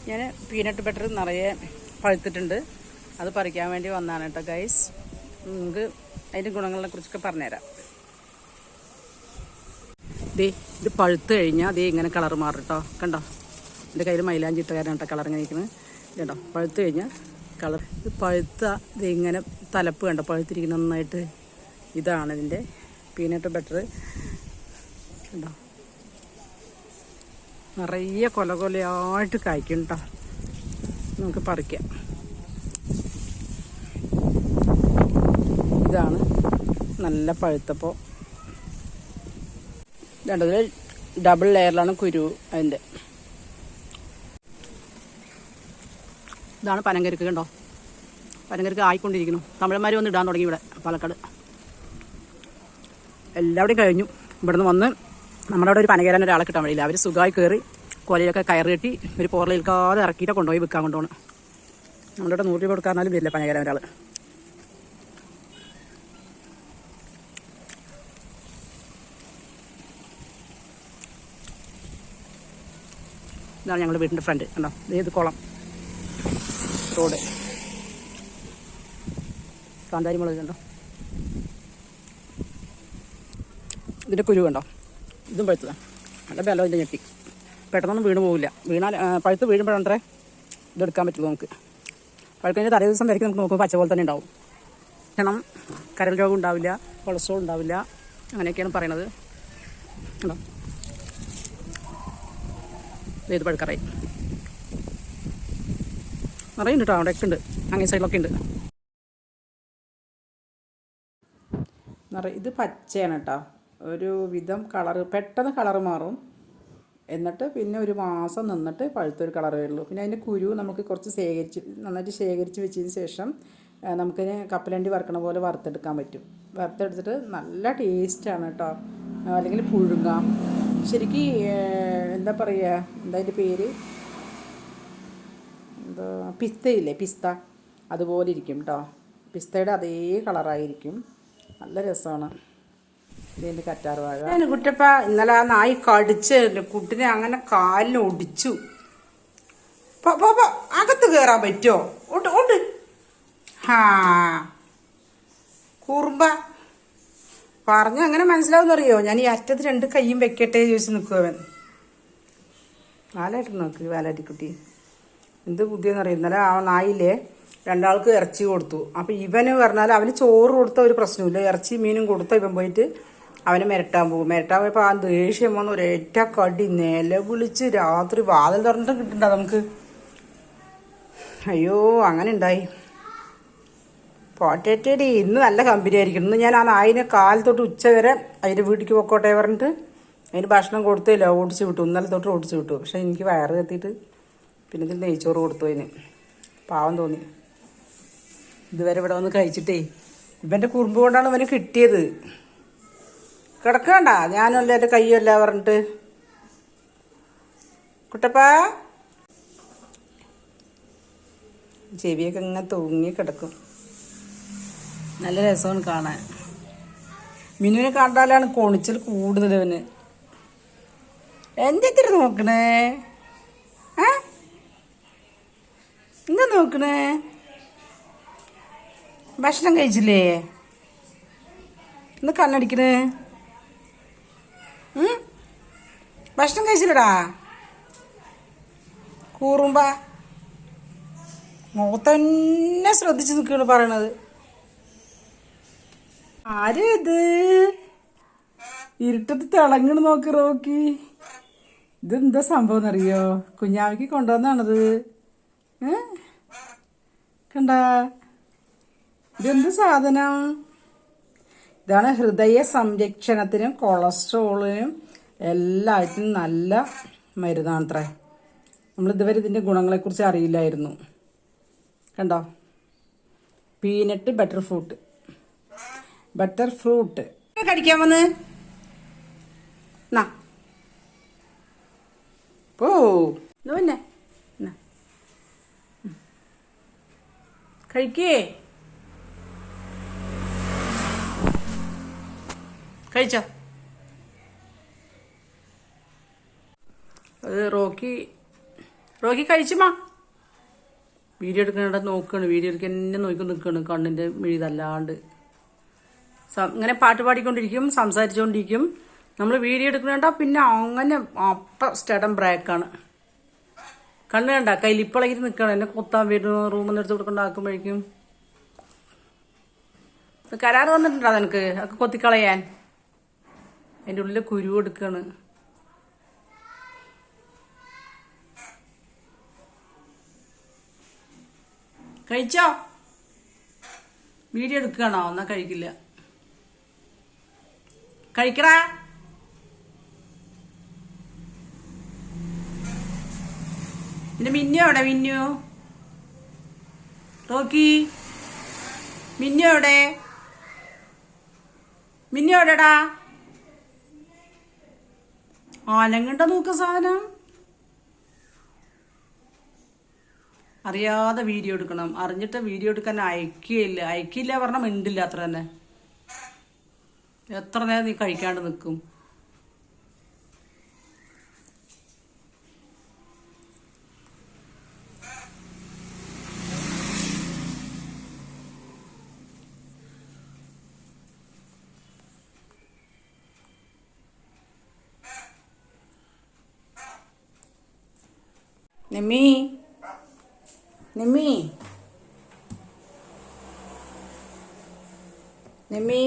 ഞാൻ peanut butter നിറയെ പഴുത്തിട്ടുണ്ട്. അത് പറിക്കാൻ വേണ്ടി വന്നതാണ് കേട്ടോ ഗൈസ്. നമുക്ക് അതിൻ്റെ ഗുണങ്ങളെ കുറിച്ചൊക്കെ പറഞ്ഞുതരാം. ഇത് പഴുത്ത് കഴിഞ്ഞാൽ ഇങ്ങനെ കളർ മാറും കേട്ടോ. കണ്ടോ, എൻ്റെ കയ്യിൽ മൈലാഞ്ചി ഇട്ടുകാരാണ് കേട്ടോ കളർ ഇങ്ങനെ ഇരിക്കുന്നത്. കേട്ടോ, പഴുത്ത് കഴിഞ്ഞാൽ കളർ ഇത് പഴുത്ത ഇങ്ങനെ തലപ്പ് കണ്ടോ പഴുത്തിരിക്കുന്ന നന്നായിട്ട്. ഇതാണ് ഇതിൻ്റെ പീനട്ട് ബട്ടർ. കണ്ടോ, നിറയെ കൊലകൊലയായിട്ട് കായ്ക്കും കേട്ടോ. നമുക്ക് പറിക്കാം. ഇതാണ് നല്ല പഴുത്തപ്പോൾ. രണ്ടതിൽ ഡബിൾ ലെയറിലാണ് കുരു അതിൻ്റെ. ഇതാണ് പനങ്കരിക്ക്. കണ്ടോ, പനങ്കരിക്ക് ആയിക്കൊണ്ടിരിക്കുന്നു. തമിഴന്മാർ വന്ന് ഇടാൻ തുടങ്ങി ഇവിടെ പാലക്കാട്. എല്ലാവരുടെയും കഴിഞ്ഞു. ഇവിടുന്ന് വന്ന് നമ്മുടെ അവിടെ ഒരു പനകേരാൻ ഒരാളെ കിട്ടാൻ വഴിയില്ല. അവർ സുഖമായി കയറി കൊലയൊക്കെ കയറി കെട്ടി ഒരു പോറലേൽക്കാതെ ഇറക്കിയിട്ട് കൊണ്ടുപോയി വിൽക്കാൻ കൊണ്ടുപോകണം. നമ്മുടെ ഇവിടെ 100 രൂപ കൊടുക്കാറുണ്ടാലും വരില്ല പനകേരാൻ ഒരാൾ. ഇതാണ് ഞങ്ങളുടെ വീടിൻ്റെ ഫ്രണ്ട്. കണ്ടോ, ഏത് കുളം, റോഡ്, കാന്താരി മുളക് കണ്ടോ. ഇതിൻ്റെ കുരു കണ്ടോ, ഇതും പഴുത്തതാണ്. നല്ല ബലം ഇതിൻ്റെ ഞെട്ടി. പെട്ടെന്നൊന്നും വീണ് പോകില്ല. വീണാൽ പഴുത്ത് വീഴുമ്പോഴത്രേ ഇതെടുക്കാൻ പറ്റുള്ളൂ നമുക്ക്. പഴുക്കഴിഞ്ഞാൽ തലേ ദിവസം വരയ്ക്ക് നമുക്ക് നോക്കുമ്പോൾ പച്ച പോലെ തന്നെ ഉണ്ടാവും. കാരണം കരൾ രോഗം ഉണ്ടാവില്ല, കൊളസ്ട്രോൾ ഉണ്ടാവില്ല, അങ്ങനെയൊക്കെയാണ് പറയണത്. കണ്ടോ, ഇത് പഴുക്കറായി നിറയുണ്ട് കേട്ടോ. അവിടെ ഒക്കെ ഉണ്ട്, അങ്ങനെ സൈഡിലൊക്കെ ഉണ്ട് ഇത് പച്ചയാണ് കേട്ടോ. ഒരു വിധം കളറ് പെട്ടെന്ന് കളറ് മാറും. എന്നിട്ട് പിന്നെ ഒരു മാസം നിന്നിട്ട് പഴുത്തൊരു കളറേ ഉള്ളൂ. പിന്നെ അതിൻ്റെ കുരു നമുക്ക് കുറച്ച് നന്നായിട്ട് ശേഖരിച്ച് വെച്ചതിന് ശേഷം നമുക്കിന് കപ്പലണ്ടി വറുക്കണ പോലെ വറുത്തെടുക്കാൻ പറ്റും. വറുത്തെടുത്തിട്ട് നല്ല ടേസ്റ്റാണ് കേട്ടോ. അല്ലെങ്കിൽ പുഴുങ്ങാം. ശരിക്കും എന്താ പറയുക, എന്താ അതിൻ്റെ പേര്, എന്താ, പിസ്തയില്ലേ, പിസ്ത, അതുപോലെ ഇരിക്കും കേട്ടോ. പിസ്തയുടെ അതേ കളറായിരിക്കും. നല്ല രസമാണ്. ഇതിൻ്റെ കറ്റാർ വാഴ. കുട്ടപ്പ ഇന്നലെ ആ നായി കടിച്ച് കുട്ടിനെ അങ്ങനെ കാലിന് ഒടിച്ചു. അകത്ത് കയറാൻ പറ്റുമോ? ഓട്ട് ഓട്ട്. ഹാ കുറുമ്പ പറഞ്ഞ അങ്ങനെ മനസ്സിലാവുന്നറിയോ? ഞാൻ ഈ അറ്റത്ത് 2 കൈയും വെക്കട്ടെ ചോദിച്ച് നിൽക്കുവൻ. വാലായിട്ട് നോക്ക്, വാലാട്ടിക്കുട്ടി എന്ത് ബുദ്ധിയെന്നറിയും. ഇന്നലെ ആ നായില്ലേ 2 ആൾക്ക് ഇറച്ചി കൊടുത്തു. അപ്പം ഇവന് പറഞ്ഞാൽ അവന് ചോറ് കൊടുത്ത ഒരു പ്രശ്നമില്ല. ഇറച്ചി മീനും കൊടുത്ത ഇവൻ പോയിട്ട് അവനെ മിരട്ടാൻ പോകും. മിരട്ടാൻ പോയപ്പോൾ ആ ദേഷ്യം വന്ന് ഒരേറ്റ കടി നിലവിളിച്ച് രാത്രി വാതിൽ തുറന്നിട്ട് കിട്ടണ്ട നമുക്ക്. അയ്യോ, അങ്ങനെ ഉണ്ടായി. പോട്ടേറ്റേടി ഇന്ന് നല്ല കമ്പനി ആയിരിക്കും. ഇന്ന് ഞാൻ ആ നായിനെ കാലത്തൊട്ട് ഉച്ച വരെ അതിൻ്റെ വീട്ടിലേക്ക് പൊക്കോട്ടെ പറഞ്ഞിട്ട് അതിന് ഭക്ഷണം കൊടുത്തില്ല, ഓടിച്ച് വിട്ടു. ഇന്നലെ തൊട്ട് ഓടിച്ച് വിട്ടു. പക്ഷെ എനിക്ക് വയറ് കത്തിയിട്ട് പിന്നെ ഇതിൽ നെയ്ച്ചോറ് കൊടുത്തു. അതിന് പാവം തോന്നി. ഇതുവരെ ഇവിടെ വന്ന് കഴിച്ചിട്ടേ ഇവൻ്റെ കുറുമ്പ് കൊണ്ടാണ് ഇവന് കിട്ടിയത്. കിടക്കണ്ട, ഞാനല്ല എൻ്റെ കയ്യല്ല പറഞ്ഞിട്ട്. കുട്ടപ്പാ ചെവിയൊക്കെ ഇങ്ങനെ തൂങ്ങി കിടക്കും. നല്ല രസമാണ് കാണാൻ. മിനുവിനെ കണ്ടാലാണ് കൊണിച്ചൽ കൂടുതൽ അവന്. എൻ്റെ ഇത്തിരി നോക്കണേ, എന്താ നോക്കണേ? ഭക്ഷണം കഴിച്ചില്ലേ? ഇന്ന് കണ്ണടിക്കണേ? ഭക്ഷണം കഴിച്ചില്ലടാ കൂറുമ്പ. മുഖത്തന്നെ ശ്രദ്ധിച്ച് നിൽക്കുകയാണ് പറയണത്. ആരാ ഇത്? ഇരുട്ടത്ത് തിളങ്ങണ് നോക്ക് റോക്കി. ഇതെന്താ സംഭവം എന്നറിയോ? കുഞ്ഞാവിക്ക് കൊണ്ടുവന്നാണത്. കണ്ട, ഇതെന്ത് സാധനം? ഇതാണ് ഹൃദയ സംരക്ഷണത്തിനും കൊളസ്ട്രോളിനും എല്ലാറ്റിനും നല്ല മരുന്നാണത്രേ. നമ്മളിതുവരെ ഇതിൻ്റെ ഗുണങ്ങളെക്കുറിച്ച് അറിയില്ലായിരുന്നു. കണ്ടോ, പീനട്ട് ബട്ടർ ഫ്രൂട്ട് കടിക്കാൻ വന്ന് പോ പിന്നെ കഴിക്കേ. കഴിച്ചോ? അത് റോക്കി കഴിച്ചുമാ. വീഡിയോ എടുക്കണ നോക്കുകയാണ്, വീഡിയോ എടുക്കാൻ എന്നെ നോക്കി നിൽക്കുകയാണ്, കണ്ണിൻ്റെ മിഴിതല്ലാണ്ട്. ഇങ്ങനെ പാട്ട് പാടിക്കൊണ്ടിരിക്കും, സംസാരിച്ചുകൊണ്ടിരിക്കും. നമ്മൾ വീഡിയോ എടുക്കണ പിന്നെ അങ്ങനെ അപ്പം സ്റ്റഡം ബ്രേക്കാണ്. കണ്ണ് കണ്ട കയ്യിൽ ഇപ്പളകിട്ട് നിൽക്കണം, എന്നെ കൊത്താൻ വരുന്നു. റൂമിൽ നിന്ന് എടുത്ത് കൊടുക്കണ്ടാക്കുമ്പോഴേക്കും കരാറ് വന്നിട്ടുണ്ടോ നിനക്ക് ഒക്കെ കൊത്തിക്കളയാൻ? അതിൻ്റെ ഉള്ളിൽ കുരു എടുക്കാണ്. കഴിച്ചോ? വീഡിയോ എടുക്കുകയാണോ? എന്നാ കഴിക്കില്ല. കഴിക്കടാ. പിന്നെ മിന്നു എവിടെ? മിന്നു, റോക്കി, മിന്നു എവിടെ? മിന്നു എവിടെടാ? ആനങ്ങണ്ട നോക്ക സാധനം. അറിയാതെ വീഡിയോ എടുക്കണം, അറിഞ്ഞിട്ട് വീഡിയോ എടുക്കാൻ അയക്കില്ല പറഞ്ഞാൽ മിണ്ടില്ല. അത്ര തന്നെ. എത്ര നേരം നീ കഴിക്കാണ്ട് നിൽക്കും? നിമ്മി, നിമ്മി, നിമ്മി.